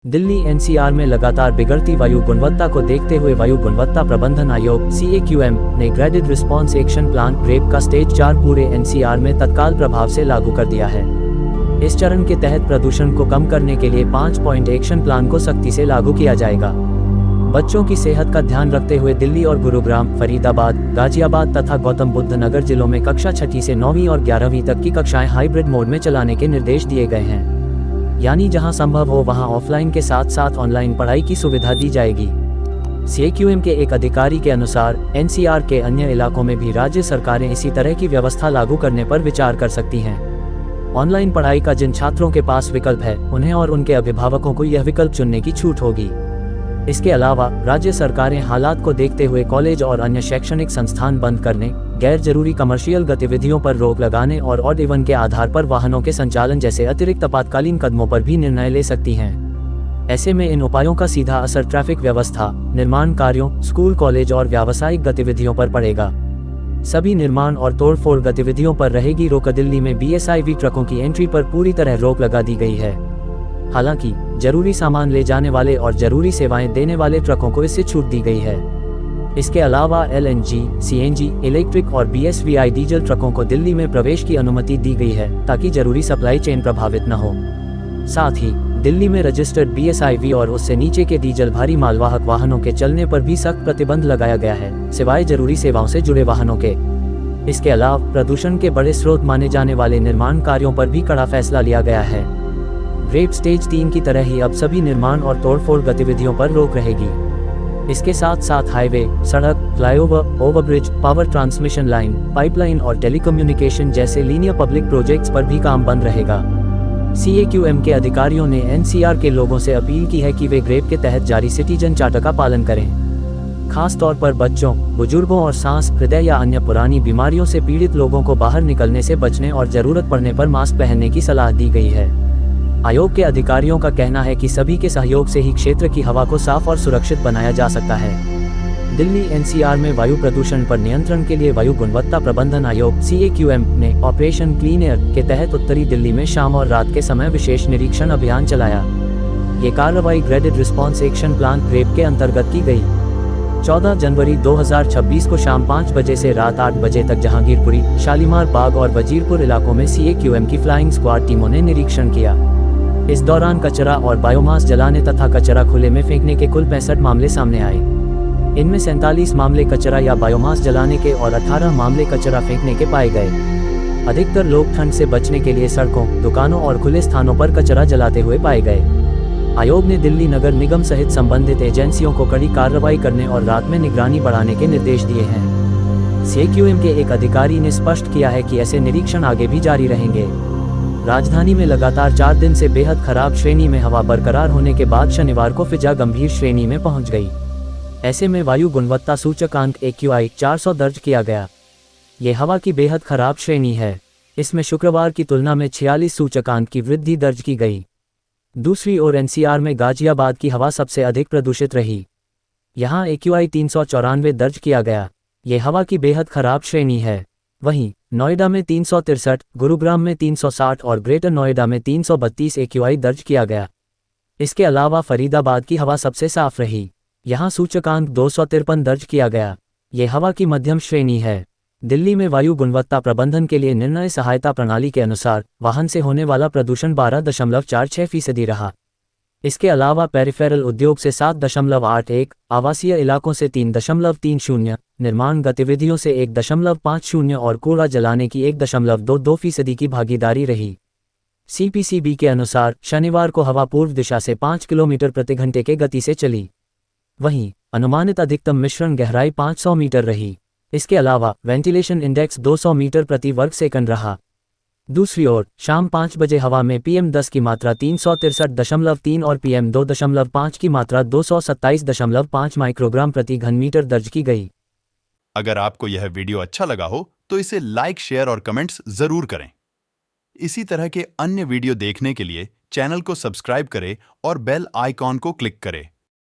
Delhi NCR में लगातार बिगड़ती वायु गुणवत्ता को देखते हुए वायु गुणवत्ता प्रबंधन आयोग (CAQM) ने graded response action plan GRAP का स्टेज 4 पूरे एनसीआर में तत्काल प्रभाव से लागू कर दिया है। इस चरण के तहत प्रदूषण को कम करने के लिए 5 पॉइंट एक्शन प्लान को सख्ती से लागू किया जाएगा। बच्चों की सेहत का ध्यान रखते हुए दिल्ली और गुरुग्राम, फरीदाबाद, गाजियाबाद तथा गौतम बुद्ध नगर जिलों में कक्षा 6ठी से 9वीं और 11वीं तक की कक्षाएं हाइब्रिड मोड में चलाने के निर्देश दिए गए हैं। यानी जहां संभव हो वहां ऑफलाइन के साथ साथ ऑनलाइन पढ़ाई की सुविधा दी जाएगी। CAQM के एक अधिकारी के अनुसार एनसीआर के अन्य इलाकों में भी राज्य सरकारें इसी तरह की व्यवस्था लागू करने पर विचार कर सकती हैं। ऑनलाइन पढ़ाई का जिन छात्रों के पास विकल्प है, उन्हें और उनके अभिभावकों को यह विकल्प चुनने की छूट होगी। इसके अलावा राज्य सरकारें हालात को देखते हुए कॉलेज और अन्य शैक्षणिक संस्थान बंद करने, गैर जरूरी कमर्शियल गतिविधियों पर रोक लगाने और ऑड इवन के आधार पर वाहनों के संचालन जैसे अतिरिक्त आपातकालीन कदमों पर भी निर्णय ले सकती हैं। ऐसे में इन उपायों का सीधा असर ट्रैफिक व्यवस्था, निर्माण कार्यों, स्कूल, कॉलेज और व्यावसायिक गतिविधियों पर पड़ेगा। सभी निर्माण और तोड़फोड़ गतिविधियों पर रहेगी रोक। दिल्ली में BSIV ट्रकों की एंट्री पर पूरी तरह रोक लगा दी गई है। हालांकि जरूरी सामान ले जाने वाले और जरूरी सेवाएं देने वाले ट्रकों को इससे छूट दी गई है। इसके अलावा LNG, CNG, इलेक्ट्रिक और BSVI डीजल ट्रकों को दिल्ली में प्रवेश की अनुमति दी गई है ताकि जरूरी सप्लाई चेन प्रभावित न हो। साथ ही दिल्ली में रजिस्टर्ड BSIV और उससे नीचे के डीजल भारी मालवाहक वाहनों के चलने पर भी सख्त प्रतिबंध लगाया गया है, सिवाय जरूरी सेवाओं से जुड़े वाहनों के। इसके अलावा प्रदूषण के बड़े स्रोत माने जाने वाले निर्माण कार्यों पर भी कड़ा फैसला लिया गया है। ग्रेप स्टेज 3 की तरह ही अब सभी निर्माण और तोड़फोड़ गतिविधियों पर रोक रहेगी। इसके साथ साथ हाईवे, सड़क, flyover, overbridge, power transmission line, pipeline और टेलीकम्युनिकेशन जैसे लीनियर पब्लिक प्रोजेक्ट्स पर भी काम बंद रहेगा। CAQM के अधिकारियों ने एनसीआर के लोगों से अपील की है कि वे ग्रेप के तहत जारी सिटीजन चार्टर का पालन करें। खास तौर पर बच्चों, बुजुर्गों और सांस, हृदय या अन्य पुरानी बीमारियों से पीड़ित लोगों को बाहर निकलने से बचने और जरूरत पड़ने पर मास्क पहनने की सलाह दी गई है। आयोग के अधिकारियों का कहना है कि सभी के सहयोग से ही क्षेत्र की हवा को साफ और सुरक्षित बनाया जा सकता है। दिल्ली एनसीआर में वायु प्रदूषण पर नियंत्रण के लिए वायु गुणवत्ता प्रबंधन आयोग (CAQM) ने ऑपरेशन क्लीन एयर के तहत उत्तरी दिल्ली में शाम और रात के समय विशेष निरीक्षण अभियान चलाया। ये कार्रवाई graded response action plan GRAP के अंतर्गत की गई। 14 जनवरी 2026 को शाम 5 बजे से रात 8 बजे तक जहांगीरपुरी, शालीमार बाग और वजीरपुर इलाकों में CAQM की फ्लाइंग स्क्वाड टीमों ने निरीक्षण किया। इस दौरान कचरा और बायोमास जलाने तथा कचरा खुले में फेंकने के कुल 65 मामले सामने आए। इनमें 47 मामले कचरा या बायोमास जलाने के और 18 मामले कचरा फेंकने के पाए गए। अधिकतर लोग ठंड से बचने के लिए सड़कों, दुकानों और खुले स्थानों पर कचरा जलाते हुए पाए गए। आयोग ने दिल्ली नगर निगम सहित संबंधित एजेंसियों को कड़ी कार्रवाई करने और रात में निगरानी बढ़ाने के निर्देश दिए हैं। CAQM के एक अधिकारी ने स्पष्ट किया है कि ऐसे निरीक्षण आगे भी जारी रहेंगे। राजधानी में लगातार 4 दिन से बेहद खराब श्रेणी में हवा बरकरार होने के बाद शनिवार को फिजा गंभीर श्रेणी में पहुंच गई। ऐसे में वायु गुणवत्ता सूचकांक AQI 400 दर्ज किया गया। ये हवा की बेहद खराब श्रेणी है। इसमें शुक्रवार की तुलना में 46 सूचकांक की वृद्धि दर्ज की गई। दूसरी ओर एनसीआर में गाजियाबाद की हवा सबसे अधिक प्रदूषित रही। यहाँ AQI 394 दर्ज किया गया। ये हवा की बेहद खराब श्रेणी है। वहीं नोएडा में 363, गुरुग्राम में 360 और ग्रेटर नोएडा में 332 AQI दर्ज किया गया। इसके अलावा फरीदाबाद की हवा सबसे साफ रही। यहाँ सूचकांक 253 दर्ज किया गया। ये हवा की मध्यम श्रेणी है। दिल्ली में वायु गुणवत्ता प्रबंधन के लिए निर्णय सहायता प्रणाली के अनुसार वाहन से होने वाला प्रदूषण 12.46% रहा। इसके अलावा पेरिफेरल उद्योग से 7.81, आवासीय इलाकों से 3.30, निर्माण गतिविधियों से 1.50 और कूड़ा जलाने की 1.22% की भागीदारी रही। CPCB के अनुसार शनिवार को हवा पूर्व दिशा से 5 किलोमीटर प्रति घंटे के गति से चली। वहीं अनुमानित अधिकतम मिश्रण गहराई 500 मीटर रही। इसके अलावा वेंटिलेशन इंडेक्स 200 मीटर प्रति वर्ग सेकंड रहा। दूसरी ओर शाम 5 बजे हवा में PM10 की मात्रा 363.3 और PM2.5 की मात्रा 227.5 माइक्रोग्राम प्रति घन मीटर दर्ज की गई। अगर आपको यह वीडियो अच्छा लगा हो तो इसे लाइक, शेयर और कमेंट्स जरूर करें। इसी तरह के अन्य वीडियो देखने के लिए चैनल को सब्सक्राइब करें और बेल आइकॉन को क्लिक करें।